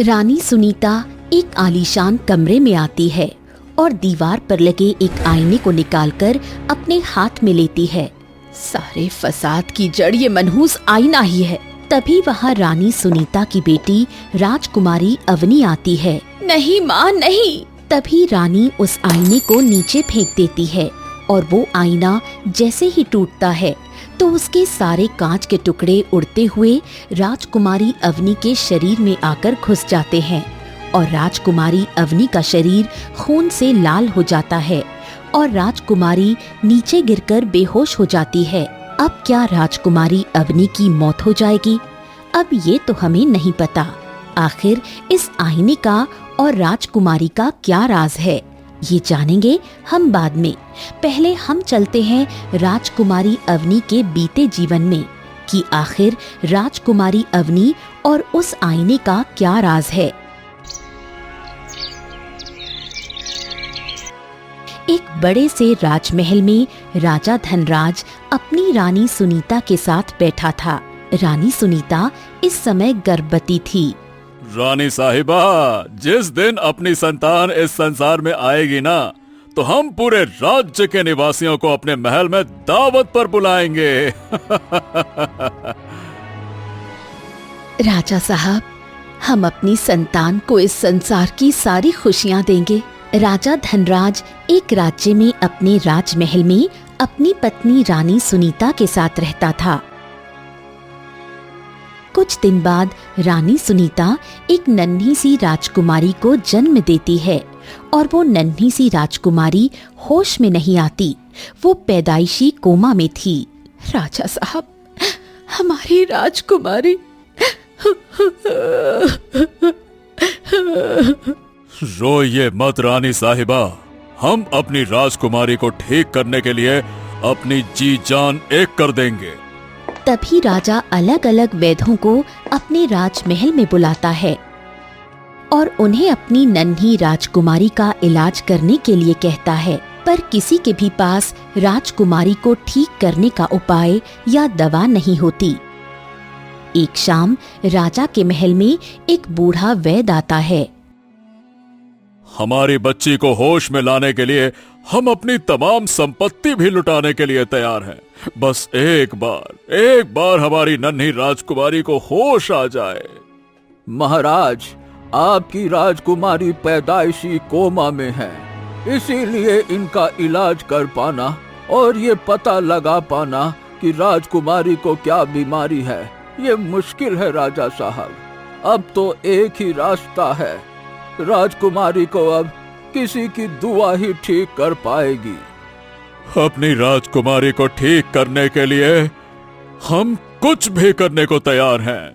रानी सुनीता एक आलीशान कमरे में आती है और दीवार पर लगे एक आईने को निकालकर अपने हाथ में लेती है। सारे फसाद की जड़ ये मनहूस आईना ही है। तभी वहाँ रानी सुनीता की बेटी राजकुमारी अवनी आती है। नहीं माँ नहीं। तभी रानी उस आईने को नीचे फेंक देती है और वो आईना जैसे ही टूटता है तो उसके सारे कांच के टुकड़े उड़ते हुए राजकुमारी अवनी के शरीर में आकर घुस जाते हैं और राजकुमारी अवनी का शरीर खून से लाल हो जाता है और राजकुमारी नीचे गिरकर बेहोश हो जाती है। अब क्या राजकुमारी अवनी की मौत हो जाएगी? अब ये तो हमें नहीं पता। आखिर इस आईने का और राजकुमारी का क्या राज है, ये जानेंगे हम बाद में। पहले हम चलते हैं राजकुमारी अवनी के बीते जीवन में कि आखिर राजकुमारी अवनी और उस आईने का क्या राज है। एक बड़े से राजमहल में राजा धनराज अपनी रानी सुनीता के साथ बैठा था। रानी सुनीता इस समय गर्भवती थी। रानी साहिबा, जिस दिन अपनी संतान इस संसार में आएगी ना, तो हम पूरे राज्य के निवासियों को अपने महल में दावत पर बुलाएंगे। राजा साहब, हम अपनी संतान को इस संसार की सारी खुशियाँ देंगे। राजा धनराज एक राज्य में अपने राजमहल में अपनी पत्नी रानी सुनीता के साथ रहता था। कुछ दिन बाद रानी सुनीता एक नन्ही सी राजकुमारी को जन्म देती है और वो नन्ही सी राजकुमारी होश में नहीं आती। वो पैदाइशी कोमा में थी। राजा साहब, हमारी राजकुमारी। रोइए मत रानी साहिबा, हम अपनी राजकुमारी को ठीक करने के लिए अपनी जी जान एक कर देंगे। तभी राजा अलग अलग वैद्यों को अपने राजमहल में बुलाता है और उन्हें अपनी नन्ही राजकुमारी का इलाज करने के लिए कहता है, पर किसी के भी पास राजकुमारी को ठीक करने का उपाय या दवा नहीं होती। एक शाम राजा के महल में एक बूढ़ा वैद्य आता है। हमारी बच्ची को होश में लाने के लिए हम अपनी तमाम संपत्ति भी लुटाने के लिए तैयार हैं। बस एक बार हमारी नन्ही राजकुमारी को होश आ जाए। महाराज, आपकी राजकुमारी पैदाइशी कोमा में है, इसीलिए इनका इलाज कर पाना और ये पता लगा पाना कि राजकुमारी को क्या बीमारी है, ये मुश्किल है राजा साहब। अब तो एक ही रास्ता है, राजकुमारी को अब किसी की दुआ ही ठीक कर पाएगी। अपनी राजकुमारी को ठीक करने के लिए हम कुछ भी करने को तैयार हैं।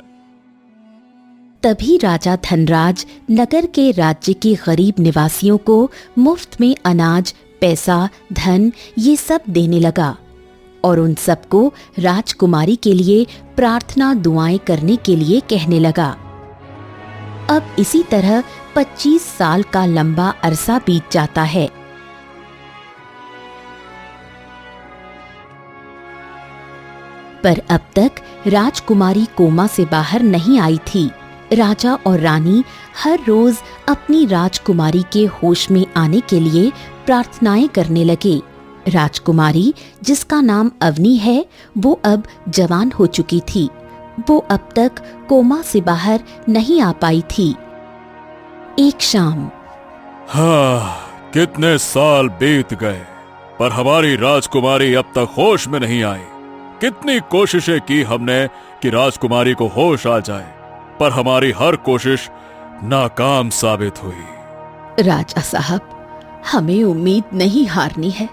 तभी राजा धनराज नगर के राज्य के गरीब निवासियों को मुफ्त में अनाज, पैसा, धन ये सब देने लगा और उन सबको राजकुमारी के लिए प्रार्थना दुआएं करने के लिए कहने लगा। अब इसी तरह 25 साल का लंबा अरसा बीत जाता है। पर अब तक राजकुमारी कोमा से बाहर नहीं आई थी। राजा और रानी हर रोज अपनी राजकुमारी के होश में आने के लिए प्रार्थनाएं करने लगे। राजकुमारी, जिसका नाम अवनी है, वो अब जवान हो चुकी थी। वो अब तक कोमा से बाहर नहीं आ पाई थी। एक शाम, कितने साल बीत गए पर हमारी राजकुमारी अब तक होश में नहीं आई। कितनी कोशिशें की हमने कि राजकुमारी को होश आ जाए, पर हमारी हर कोशिश नाकाम साबित हुई। राजा साहब, हमें उम्मीद नहीं हारनी है।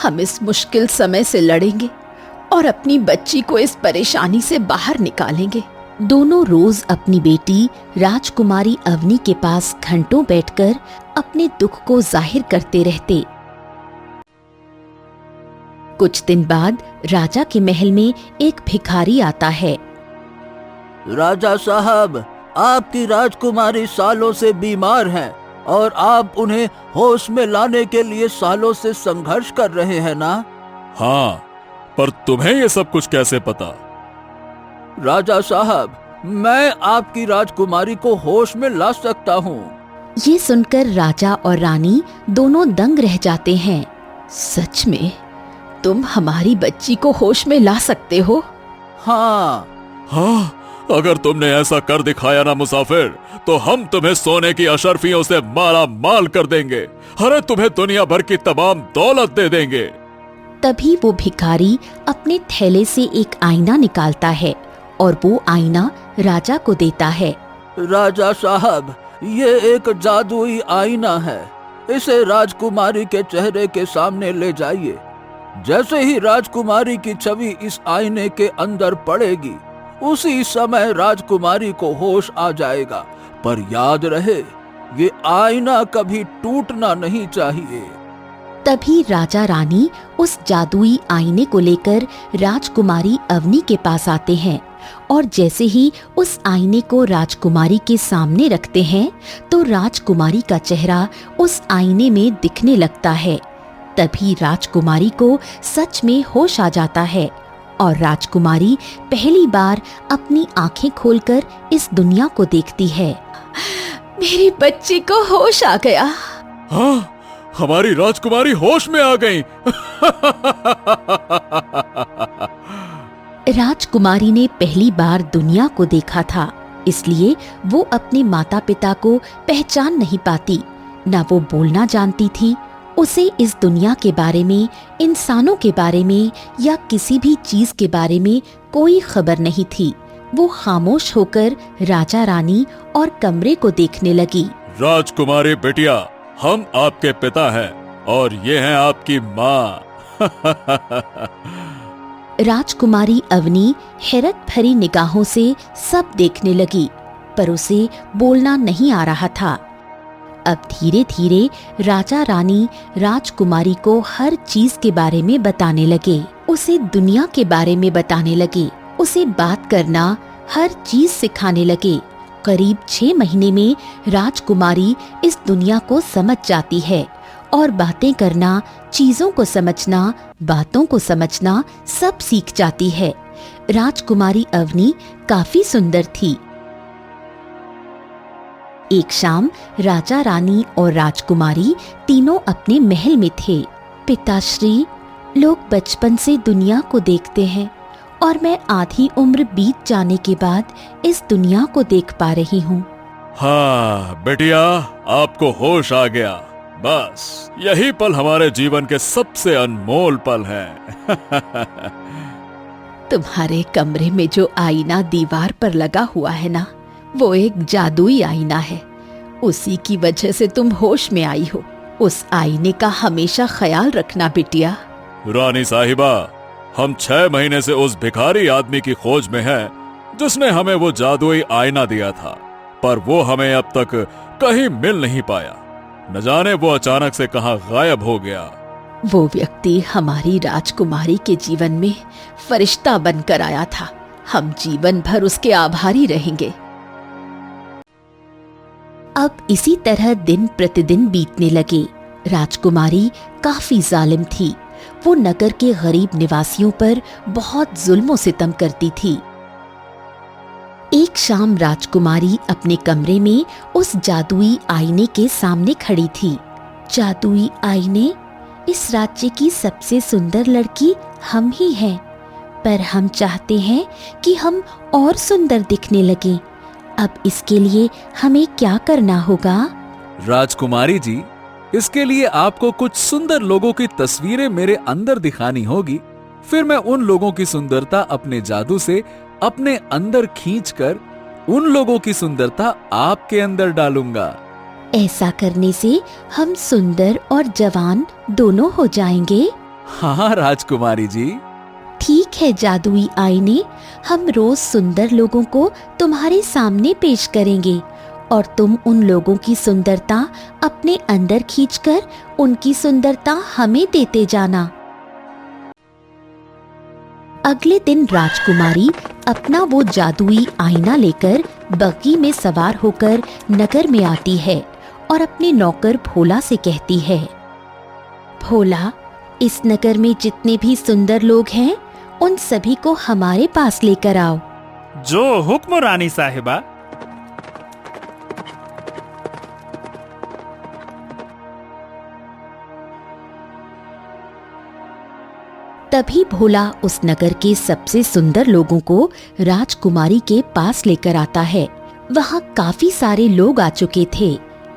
हम इस मुश्किल समय से लड़ेंगे और अपनी बच्ची को इस परेशानी से बाहर निकालेंगे। दोनों रोज अपनी बेटी राजकुमारी अवनी के पास घंटों बैठकर अपने दुख को जाहिर करते रहते। कुछ दिन बाद राजा के महल में एक भिखारी आता है। राजा साहब, आपकी राजकुमारी सालों से बीमार हैं और आप उन्हें होश में लाने के लिए सालों से संघर्ष कर रहे हैं ना? हाँ, पर तुम्हें ये सब कुछ कैसे पता? राजा साहब, मैं आपकी राजकुमारी को होश में ला सकता हूँ। ये सुनकर राजा और रानी दोनों दंग रह जाते हैं। सच में तुम हमारी बच्ची को होश में ला सकते हो? हाँ। हाँ, अगर तुमने ऐसा कर दिखाया ना मुसाफिर, तो हम तुम्हें सोने की अशर्फियों से माला माल कर देंगे। अरे तुम्हें दुनिया भर की तमाम दौलत दे देंगे। तभी वो भिखारी अपने थैले से एक आईना निकालता है और वो आईना राजा को देता है। राजा साहब, ये एक जादुई आईना है। इसे राजकुमारी के चेहरे के सामने ले जाइए। जैसे ही राजकुमारी की छवि इस आईने के अंदर पड़ेगी, उसी समय राजकुमारी को होश आ जाएगा। पर याद रहे, ये आईना कभी टूटना नहीं चाहिए। तभी राजा रानी उस जादुई आईने को लेकर राजकुमारी अवनी के पास आते हैं और जैसे ही उस आईने को राजकुमारी के सामने रखते हैं तो राजकुमारी का चेहरा उस आईने में दिखने लगता है। तभी राजकुमारी को सच में होश आ जाता है और राजकुमारी पहली बार अपनी आंखें खोलकर इस दुनिया को देखती है। मेरी बच्ची को होश आ गया। हाँ, हमारी राजकुमारी होश में आ गई। राजकुमारी ने पहली बार दुनिया को देखा था, इसलिए वो अपने माता पिता को पहचान नहीं पाती। न वो बोलना जानती थी। उसे इस दुनिया के बारे में, इंसानों के बारे में या किसी भी चीज के बारे में कोई खबर नहीं थी। वो खामोश होकर राजा रानी और कमरे को देखने लगी। राजकुमारी बिटिया, हम आपके पिता हैं और ये हैं आपकी माँ। राजकुमारी अवनी हैरत भरी निगाहों से सब देखने लगी, पर उसे बोलना नहीं आ रहा था। अब धीरे धीरे राजा रानी राजकुमारी को हर चीज के बारे में बताने लगे। उसे दुनिया के बारे में बताने लगे। उसे बात करना, हर चीज सिखाने लगे। करीब 6 महीने में राजकुमारी इस दुनिया को समझ जाती है और बातें करना, चीजों को समझना, बातों को समझना सब सीख जाती है। राजकुमारी अवनी काफी सुंदर थी। एक शाम राजा रानी और राजकुमारी तीनों अपने महल में थे। पिताश्री, लोग बचपन से दुनिया को देखते हैं और मैं आधी उम्र बीत जाने के बाद इस दुनिया को देख पा रही हूँ। हाँ बेटिया, आपको होश आ गया। बस यही पल हमारे जीवन के सबसे अनमोल पल हैं। तुम्हारे कमरे में जो आईना दीवार पर लगा हुआ है ना, वो एक जादुई आईना है। उसी की वजह से तुम होश में आई हो। उस आईने का हमेशा ख्याल रखना बिटिया। रानी साहिबा, हम 6 महीने से उस भिखारी आदमी की खोज में हैं, जिसने हमें वो जादुई आईना दिया था, पर वो हमें अब तक कहीं मिल नहीं पाया। न जाने वो अचानक से कहाँ गायब हो गया। वो व्यक्ति हमारी राजकुमारी के जीवन में फरिश्ता बनकर आया था। हम जीवन भर उसके आभारी रहेंगे। अब इसी तरह दिन प्रतिदिन बीतने लगे। राजकुमारी काफी जालिम थी। वो नगर के गरीब निवासियों पर बहुत जुल्म सितम करती थी। एक शाम राजकुमारी अपने कमरे में उस जादुई आईने के सामने खड़ी थी। जादुई आईने, इस राज्य की सबसे सुंदर लड़की हम ही हैं, पर हम चाहते हैं कि हम और सुंदर दिखने लगें। अब इसके लिए हमें क्या करना होगा? राजकुमारी जी, इसके लिए आपको कुछ सुंदर लोगों की तस्वीरें मेरे अंदर दिखानी होगी। फिर मैं उन लोगों की सुंदरता अपने जादू से अपने अंदर खींचकर उन लोगों की सुंदरता आपके अंदर डालूंगा। ऐसा करने से हम सुंदर और जवान दोनों हो जाएंगे। हाँ राजकुमारी जी। ठीक है जादुई आईने, हम रोज सुंदर लोगों को तुम्हारे सामने पेश करेंगे और तुम उन लोगों की सुंदरता अपने अंदर खींचकर उनकी सुंदरता हमें देते जाना। अगले दिन राजकुमारी अपना वो जादुई आईना लेकर बग्गी में सवार होकर नगर में आती है और अपने नौकर भोला से कहती है, भोला, इस नगर में जितने भी सुंदर लोग हैं उन सभी को हमारे पास लेकर आओ। जो हुक्म रानी साहिबा। तभी भोला उस नगर के सबसे सुंदर लोगों को राजकुमारी के पास लेकर आता है। वहाँ काफी सारे लोग आ चुके थे।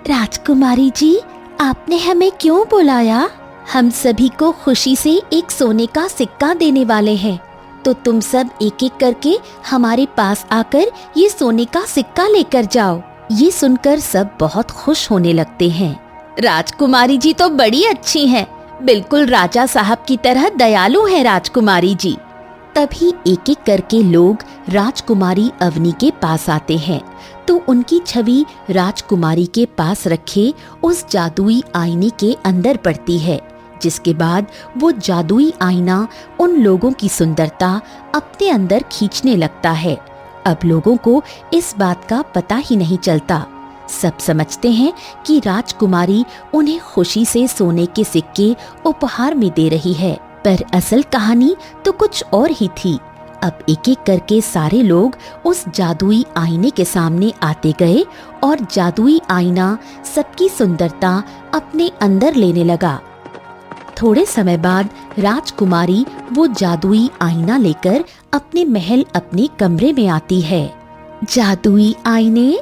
राजकुमारी जी, आपने हमें क्यों बुलाया? हम सभी को खुशी से एक सोने का सिक्का देने वाले हैं, तो तुम सब एक एक करके हमारे पास आकर ये सोने का सिक्का लेकर जाओ। ये सुनकर सब बहुत खुश होने लगते हैं। राजकुमारी जी तो बड़ी अच्छी हैं, बिल्कुल राजा साहब की तरह दयालु है राजकुमारी जी। तभी एक एक करके लोग राजकुमारी अवनी के पास आते हैं, तो उनकी छवि राजकुमारी के पास रखे उस जादुई आईने के अंदर पड़ती है, जिसके बाद वो जादुई आईना उन लोगों की सुंदरता अपने अंदर खींचने लगता है। अब लोगों को इस बात का पता ही नहीं चलता। सब समझते हैं कि राजकुमारी उन्हें खुशी से सोने के सिक्के उपहार में दे रही है, पर असल कहानी तो कुछ और ही थी। अब एक एक करके सारे लोग उस जादुई आईने के सामने आते गए और जादुई आईना सबकी सुंदरता अपने अंदर लेने लगा। थोड़े समय बाद राजकुमारी वो जादुई आईना लेकर अपने महल अपने कमरे में आती है। जादुई आईने,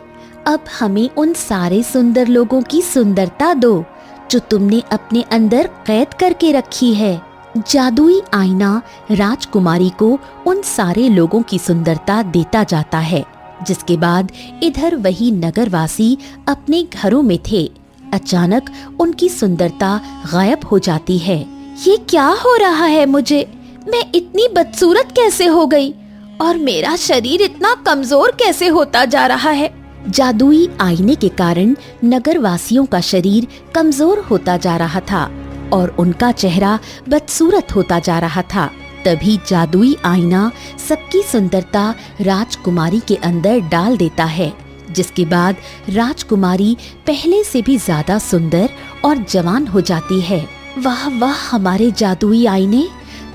अब हमें उन सारे सुंदर लोगों की सुंदरता दो जो तुमने अपने अंदर कैद करके रखी है। जादुई आईना राजकुमारी को उन सारे लोगों की सुंदरता देता जाता है। जिसके बाद इधर वही नगरवासी अपने घरों में थे। अचानक उनकी सुंदरता गायब हो जाती है। ये क्या हो रहा है मुझे? मैं इतनी बदसूरत कैसे हो गई? और मेरा शरीर इतना कमजोर कैसे होता जा रहा है? जादुई आईने के कारण नगरवासियों का शरीर कमजोर होता जा रहा था और उनका चेहरा बदसूरत होता जा रहा था। तभी जादुई आईना सबकी सुंदरता राजकुमारी के अंदर डाल देता है, जिसके बाद राजकुमारी पहले से भी ज्यादा सुंदर और जवान हो जाती है। वाह वाह हमारे जादुई आईने,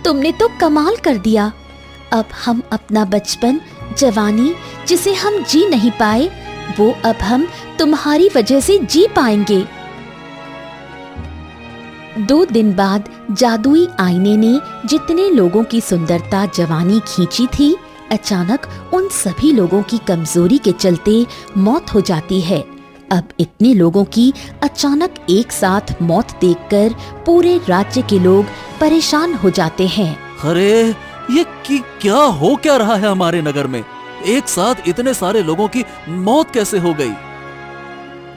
तुमने तो कमाल कर दिया। अब हम अपना बचपन, जवानी जिसे हम जी नहीं पाए, वो अब हम तुम्हारी वजह से जी पाएंगे। 2 दिन बाद जादुई आईने ने जितने लोगों की सुंदरता, जवानी खींची थी, अचानक उन सभी लोगों की कमजोरी के चलते मौत हो जाती है। अब इतने लोगों की अचानक एक साथ मौत देखकर पूरे राज्य के लोग परेशान हो जाते हैं। अरे ये क्या हो क्या रहा है हमारे नगर में? एक साथ इतने सारे लोगों की मौत कैसे हो गई?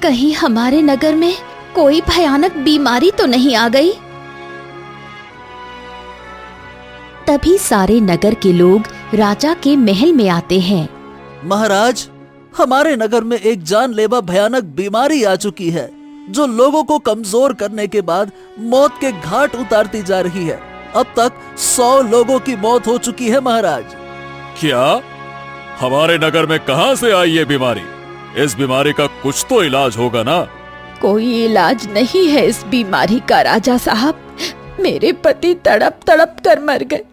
कहीं हमारे नगर में कोई भयानक बीमारी तो नहीं आ गई? तभी सारे नगर के लोग राजा के महल में आते हैं। महाराज, हमारे नगर में एक जानलेवा भयानक बीमारी आ चुकी है, जो लोगों को कमजोर करने के बाद मौत के घाट उतारती जा रही है। अब तक 100 लोगों की मौत हो चुकी है महाराज। क्या? हमारे नगर में कहां से आई ये बीमारी? इस बीमारी का कुछ तो इलाज होगा ना? कोई इलाज नहीं है इस बीमारी का राजा साहब। मेरे पति तड़प तड़प कर मर गए।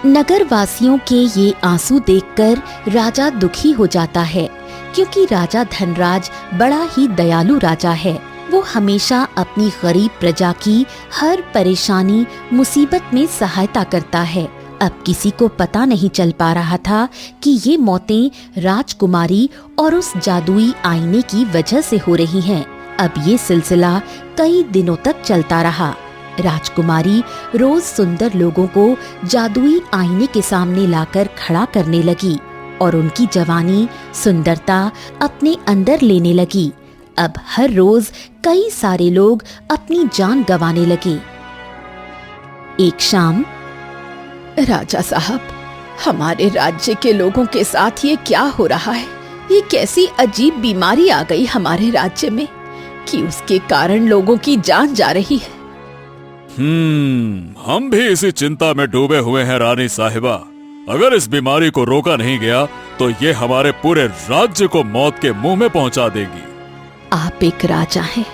नगर वासियों के ये आंसू देखकर राजा दुखी हो जाता है, क्योंकि राजा धनराज बड़ा ही दयालु राजा है। वो हमेशा अपनी गरीब प्रजा की हर परेशानी, मुसीबत में सहायता करता है। अब किसी को पता नहीं चल पा रहा था कि ये मौतें राजकुमारी और उस जादुई आईने की वजह से हो रही हैं। अब ये सिलसिला कई दिनों तक चलता रहा। राजकुमारी रोज सुंदर लोगों को जादुई आईने के सामने लाकर खड़ा करने लगी और उनकी जवानी, सुंदरता अपने अंदर लेने लगी। अब हर रोज कई सारे लोग अपनी जान गंवाने लगे। एक शाम, राजा साहब, हमारे राज्य के लोगों के साथ ये क्या हो रहा है? ये कैसी अजीब बीमारी आ गई हमारे राज्य में कि उसके कारण लोगों की जान जा रही है। हम भी इसी चिंता में डूबे हुए हैं रानी साहिबा। अगर इस बीमारी को रोका नहीं गया तो ये हमारे पूरे राज्य को मौत के मुंह में पहुंचा देगी। आप एक राजा हैं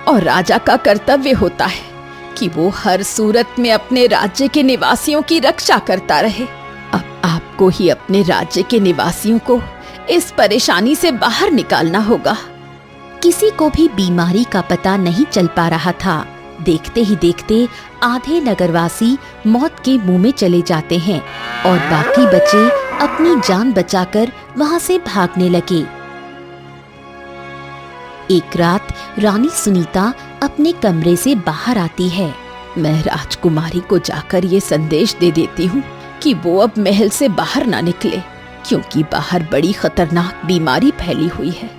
और राजा का कर्तव्य होता है कि वो हर सूरत में अपने राज्य के निवासियों की रक्षा करता रहे। अब आपको ही अपने राज्य के निवासियों को इस परेशानी से बाहर निकालना होगा। किसी को भी बीमारी का पता नहीं चल पा रहा था। देखते ही देखते आधे नगरवासी मौत के मुंह में चले जाते हैं और बाकी बचे अपनी जान बचाकर वहां से भागने लगे। एक रात रानी सुनीता अपने कमरे से बाहर आती है। मैं राजकुमारी को जाकर ये संदेश दे देती हूँ कि वो अब महल से बाहर ना निकले, क्योंकि बाहर बड़ी खतरनाक बीमारी फैली हुई है।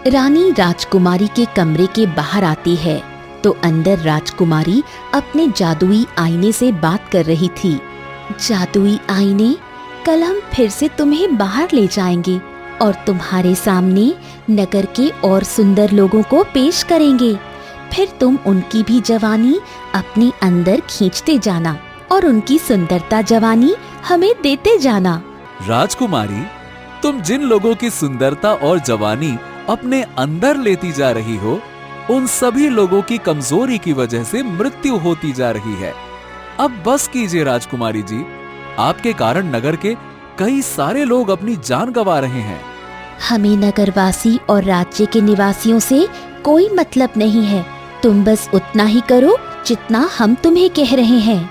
रानी राजकुमारी के कमरे के बाहर आती है तो अंदर राजकुमारी अपने जादुई आईने से बात कर रही थी। जादुई आईने, कल हम फिर से तुम्हें बाहर ले जाएंगे और तुम्हारे सामने नगर के और सुंदर लोगों को पेश करेंगे। फिर तुम उनकी भी जवानी अपने अंदर खींचते जाना और उनकी सुंदरता जवानी हमें देते जाना। राजकुमारी, तुम जिन लोगों की सुंदरता और जवानी अपने अंदर लेती जा रही हो, उन सभी लोगों की कमजोरी की वजह से मृत्यु होती जा रही है। अब बस कीजिए राजकुमारी जी, आपके कारण नगर के कई सारे लोग अपनी जान गंवा रहे हैं। हमें नगरवासी और राज्य के निवासियों से कोई मतलब नहीं है। तुम बस उतना ही करो जितना हम तुम्हें कह रहे हैं।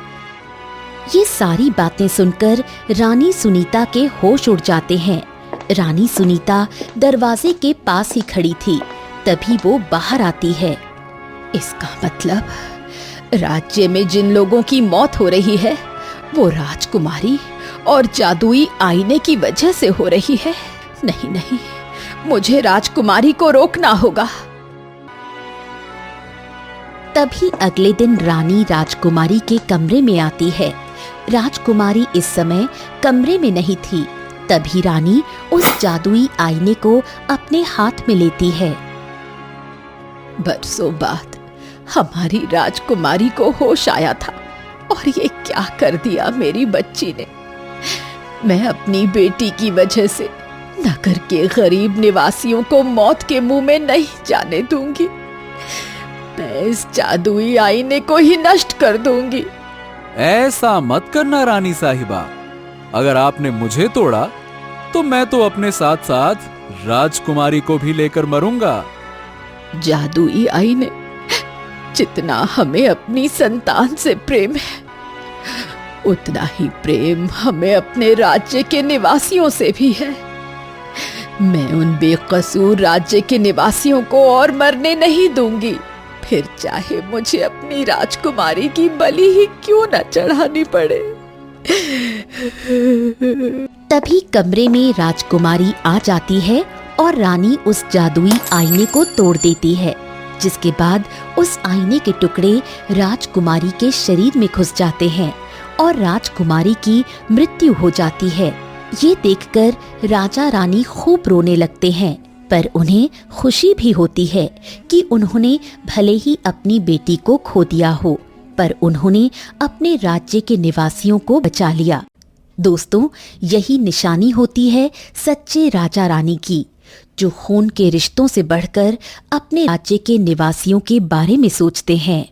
ये सारी बातें सुनकर रानी सुनीता के होश उड़ जाते हैं। रानी सुनीता दरवाजे के पास ही खड़ी थी, तभी वो बाहर आती है। इसका मतलब राज्य में जिन लोगों की मौत हो रही है वो राजकुमारी और जादुई आईने की वजह से हो रही है। नहीं नहीं, मुझे राजकुमारी को रोकना होगा। तभी अगले दिन रानी राजकुमारी के कमरे में आती है। राजकुमारी इस समय कमरे में नहीं थी। तभी रानी उस जादुई आईने को अपने हाथ में लेती है। बरसों बाद हमारी राजकुमारी को होश आया था और ये क्या कर दिया मेरी बच्ची ने। मैं अपनी बेटी की वजह से नगर के गरीब निवासियों को मौत के मुंह में नहीं जाने दूंगी। मैं इस जादुई आईने को ही नष्ट कर दूंगी। ऐसा मत करना रानी साहिबा। अगर आपने मुझे तोड़ा तो मैं तो अपने साथ साथ राजकुमारी को भी लेकर मरूंगा। जादुई आईने, जितना हमें अपनी संतान से प्रेम है, उतना ही प्रेम हमें अपने राज्य के निवासियों से भी है। मैं उन बेकसूर राज्य के निवासियों को और मरने नहीं दूंगी, फिर चाहे मुझे अपनी राजकुमारी की बलि ही क्यों न चढ़ानी पड़े। तभी कमरे में राजकुमारी आ जाती है और रानी उस जादुई आईने को तोड़ देती है, जिसके बाद उस आईने के टुकड़े राजकुमारी के शरीर में घुस जाते हैं और राजकुमारी की मृत्यु हो जाती है। ये देखकर राजा रानी खूब रोने लगते हैं, पर उन्हें खुशी भी होती है कि उन्होंने भले ही अपनी बेटी को खो दिया हो, पर उन्होंने अपने राज्य के निवासियों को बचा लिया। दोस्तों, यही निशानी होती है सच्चे राजा रानी की, जो खून के रिश्तों से बढ़कर अपने राज्य के निवासियों के बारे में सोचते हैं।